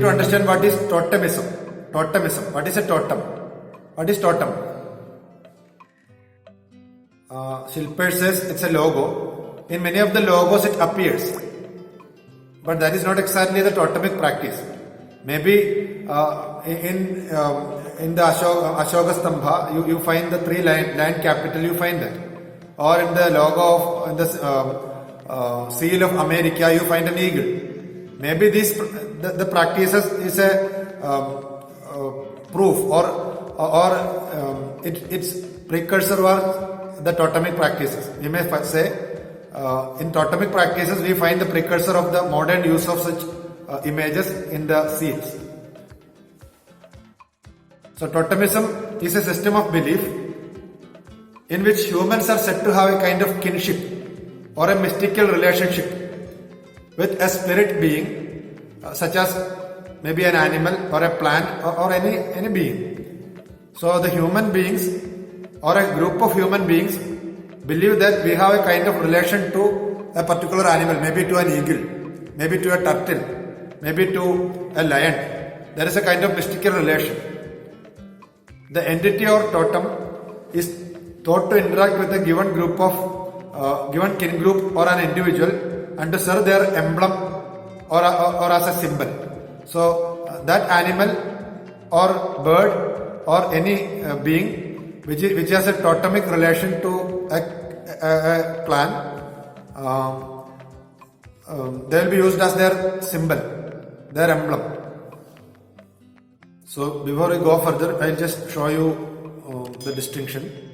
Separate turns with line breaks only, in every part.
to understand what is totemism. Totemism. What is a totem? What is totem? Shilper says it's a logo. In many of the logos it appears. But that is not exactly the totemic practice. Maybe in the Ashoka Stambha, you find the three line capital, you find that. Or in the logo of in the seal of America, you find an eagle. Maybe the practices is a proof or its precursor were the totemic practices. We may say in totemic practices we find the precursor of the modern use of such images in the seals. So totemism is a system of belief in which humans are said to have a kind of kinship or a mystical relationship with a spirit being such as maybe an animal or a plant or any being. So the human beings or a group of human beings believe that we have a kind of relation to a particular animal, maybe to an eagle, maybe to a turtle, maybe to a lion. There is a kind of mystical relation. The entity or totem is thought to interact with a given group of given kin group or an individual and to serve their emblem or as a symbol. So that animal or bird or any being which has a totemic relation to a clan, they will be used as their symbol, their emblem. So before we go further, I'll just show you the distinction.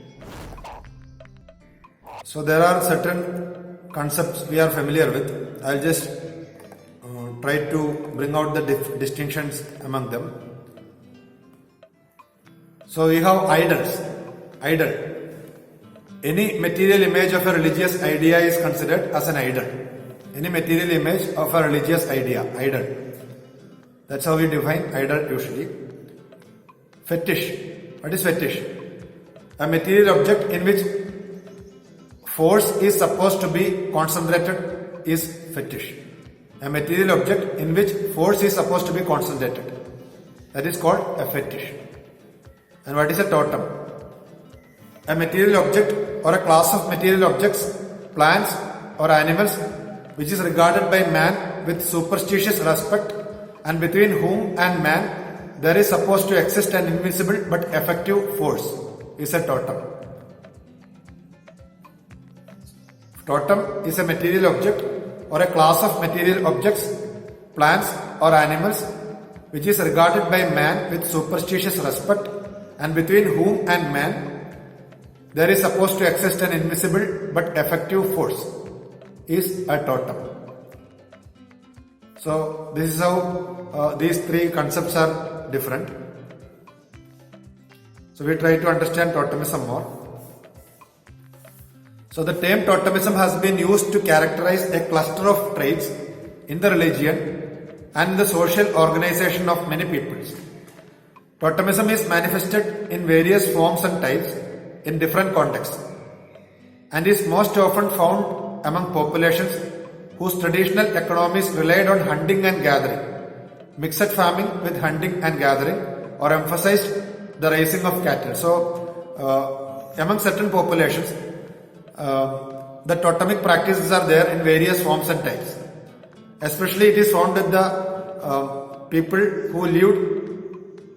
So there are certain concepts we are familiar with. I'll just try to bring out the distinctions among them. So we have idols. Idol. Any material image of a religious idea is considered as an idol. Any material image of a religious idea, idol. That's how we define idol usually. Fetish. What is fetish? A material object in which force is supposed to be concentrated is fetish. A material object in which force is supposed to be concentrated. That is called a fetish. And what is a totem? A material object or a class of material objects, plants or animals which is regarded by man with superstitious respect and between whom and man there is supposed to exist an invisible but effective force is a totem. Totem is a material object or a class of material objects, plants or animals which is regarded by man with superstitious respect and between whom and man there is supposed to exist an invisible but effective force is a totem. So this is how these three concepts are different. So we try to understand totemism more. So the term totemism has been used to characterize a cluster of traits in the religion and the social organization of many peoples. Totemism is manifested in various forms and types in different contexts and is most often found among populations whose traditional economies relied on hunting and gathering, mixed farming with hunting and gathering, or emphasized the raising of cattle. So among certain populations, the totemic practices are there in various forms and types. Especially it is found with the people who lived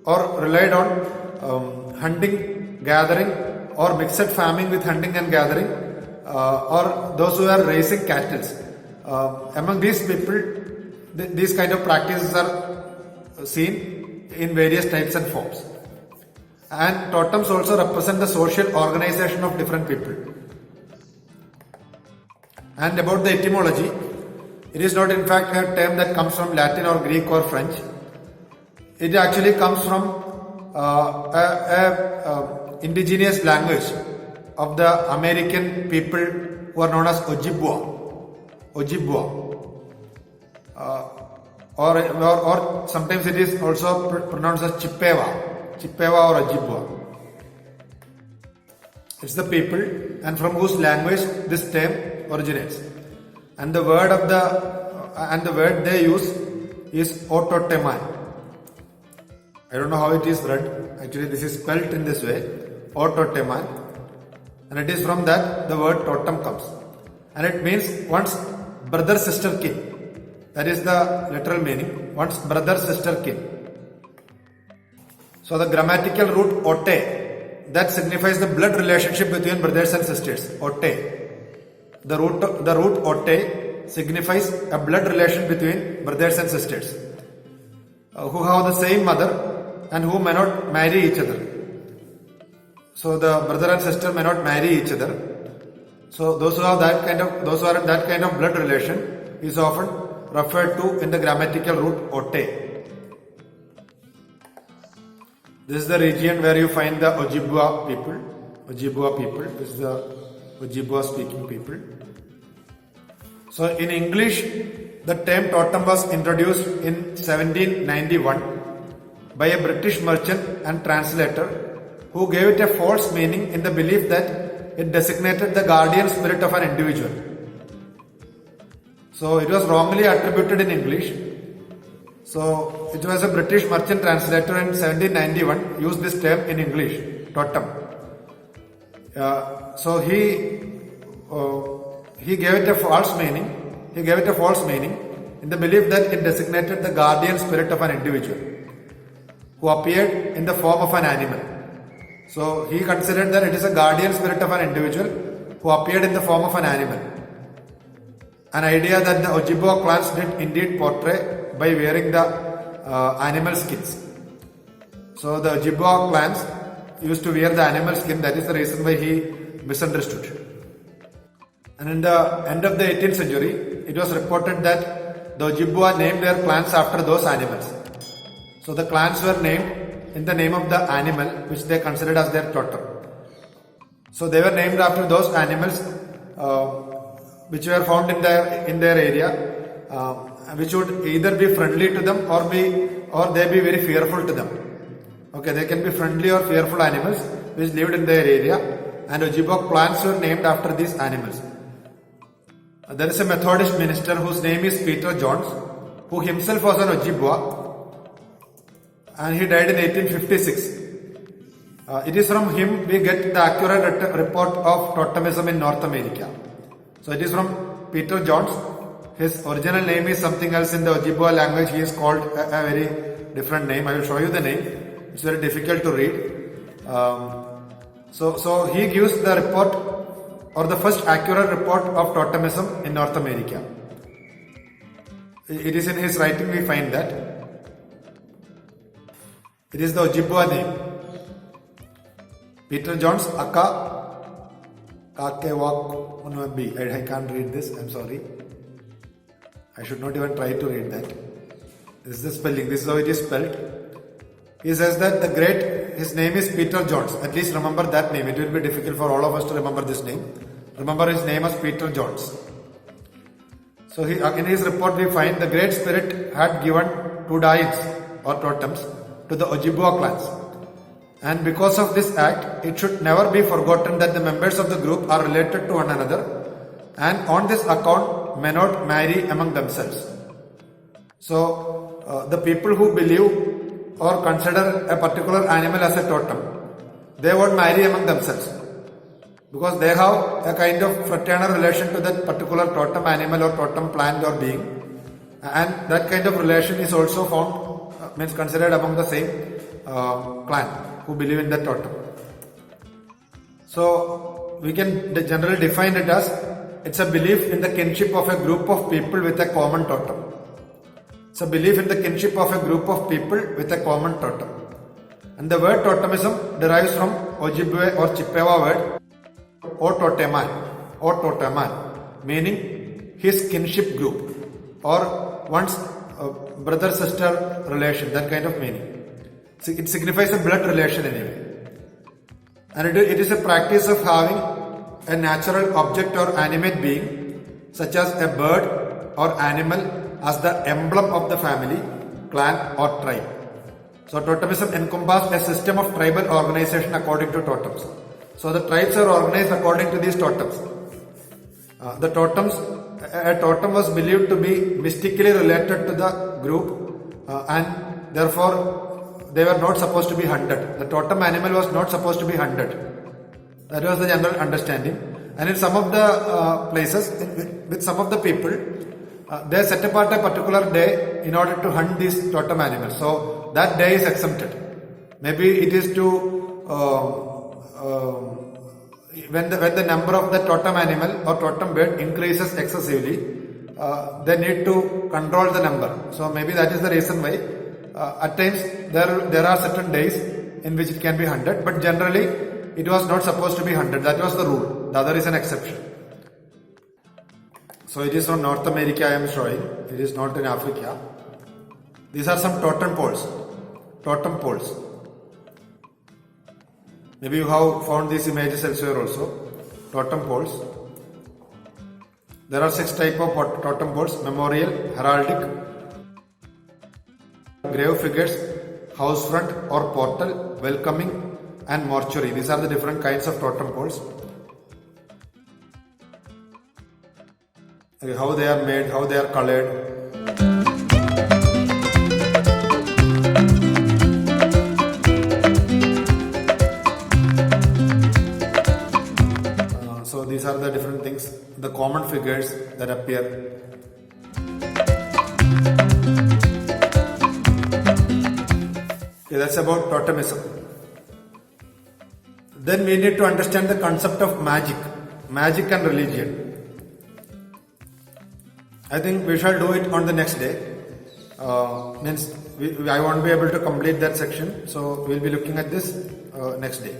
or relied on hunting, gathering or mixed farming with hunting and gathering or those who are raising cattle. Among these people, these kind of practices are seen in various types and forms. And totems also represent the social organization of different people. And about the etymology, it is not in fact a term that comes from Latin or Greek or French. It actually comes from indigenous language of the American people who are known as Ojibwa. Or sometimes it is also pronounced as Chippewa or Ojibwa. It's the people and from whose language this term originates. And the word they use is autoteman. I don't know how it is read. Actually, this is spelt in this way, O Toteman, and it is from that the word totem comes, and it means one's brother sister kin. That is the literal meaning, one's brother sister kin. So the grammatical root ote, that signifies the blood relationship between brothers and sisters. Ote. The root ote signifies a blood relation between brothers and sisters who have the same mother and who may not marry each other. So the brother and sister may not marry each other. So those who are in that kind of blood relation is often referred to in the grammatical root ote. This is the region where you find the Ojibwa people. Ojibwa people. This is the Ojibwa speaking people. So in English, the term totem was introduced in 1791 by a British merchant and translator who gave it a false meaning in the belief that it designated the guardian spirit of an individual. So it was wrongly attributed in English. So it was a British merchant translator in 1791 used this term in English, totem. So he gave it a false meaning. He gave it a false meaning in the belief that it designated the guardian spirit of an individual who appeared in the form of an animal. So he considered that it is a guardian spirit of an individual who appeared in the form of an animal. An idea that the Ojibwa clans did indeed portray by wearing the animal skins. So the Ojibwa clans used to wear the animal skin. That is the reason why he misunderstood. And in the end of the 18th century, it was reported that the Ojibwa named their clans after those animals. So the clans were named in the name of the animal which they considered as their totem. So they were named after those animals which were found in their area, which would either be friendly to them or they be very fearful to them. Okay, they can be friendly or fearful animals which lived in their area, and Ojibwa clans were named after these animals. There is a Methodist minister whose name is Peter Jones, who himself was an Ojibwa, and he died in 1856. It is from him we get the accurate report of totemism in North America. So it is from Peter Jones. His original name is something else in the Ojibwa language. He is called a very different name. I will show you the name. It's very difficult to read. So he gives the report, or the first accurate report of totemism in North America. It is in his writing we find that. It is the Ojibwa name. Peter Jones, Aka, Kakewak, Unwabi. I can't read this, I'm sorry. I should not even try to read that. This is the spelling, this is how it is spelled. He says that his name is Peter Jones. At least remember that name. It will be difficult for all of us to remember this name. Remember his name as Peter Jones. So in his report we find the Great Spirit had given 2 dains or totems to the Ojibwa clans. And because of this act, it should never be forgotten that the members of the group are related to one another, and on this account may not marry among themselves. So the people who believe or consider a particular animal as a totem, they won't marry among themselves, because they have a kind of fraternal relation to that particular totem animal or totem plant or being, and that kind of relation is also found, considered among the same clan who believe in that totem. So we can generally define it as it's a belief in the kinship of a group of people with a common totem. It's a belief in the kinship of a group of people with a common totem. And the word totemism derives from Ojibwe or Chippewa word O Toteman, meaning his kinship group or one's brother-sister relation, that kind of meaning. It signifies a blood relation anyway. And it is a practice of having a natural object or animate being, such as a bird or animal, as the emblem of the family, clan or tribe. So totemism encompasses a system of tribal organization according to totems. So the tribes are organized according to these totems. A totem was believed to be mystically related to the group, and therefore they were not supposed to be hunted. The totem animal was not supposed to be hunted. That was the general understanding. And in some of the places, with some of the people, they set apart a particular day in order to hunt these totem animals. So that day is exempted. Maybe it is to when the number of the totem animal or totem bird increases excessively, they need to control the number. So maybe that is the reason why at times there are certain days in which it can be hunted, but generally it was not supposed to be hunted. That was the rule. The other is an exception. So it is from North America I am showing. It is not in Africa. These are some totem poles. Totem poles. Maybe you have found these images elsewhere also. Totem poles. There are 6 types of totem poles: memorial, heraldic, grave figures, house front or portal, welcoming, and mortuary. These are the different kinds of totem poles. How they are made, how they are colored. So these are the different things, the common figures that appear. Okay, that's about totemism. Then we need to understand the concept of magic and religion. I think we shall do it on the next day. I won't be able to complete that section, so we'll be looking at this next day.